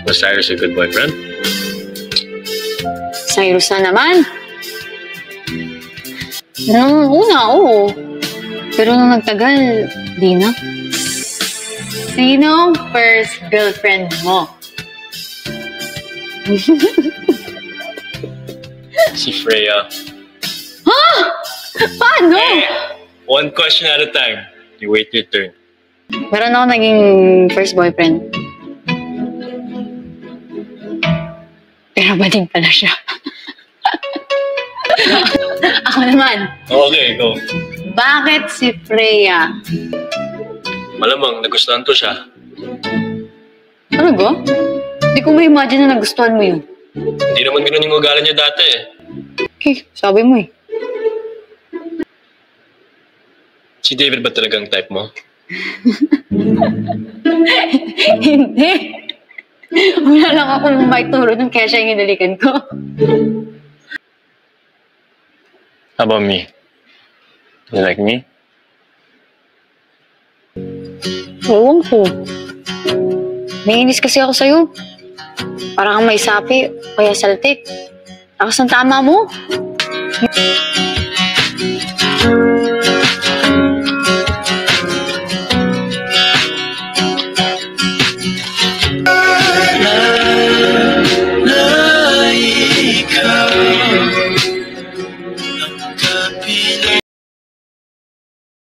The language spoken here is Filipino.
Was Cyrus a good boyfriend? Cyrus na naman. Nung una, oo. Pero nung nagtagal, di na. Sino first girlfriend mo? Si Freya. Ha? Paano? One question at a time. You wait your turn. Meron ako naging first boyfriend. Pero bading pala siya. Ako naman. Okay, go. Bakit si Freya? Malamang nagustuhan ko siya. Ano ba? Hindi ko ma-imagine na nagustuhan mo yun. Hindi naman ganun yung ugali niya dati eh. Okay, sabi mo eh. Si David ba talagang type mo? Hindi. Wala lang akong maituro dun kaya siya yung hinalikan ko. How about me? You like me? Ewan ko. Naiinis kasi ako sa'yo. Parang kang may sapi, kaya saltik. Tapos ang tama mo.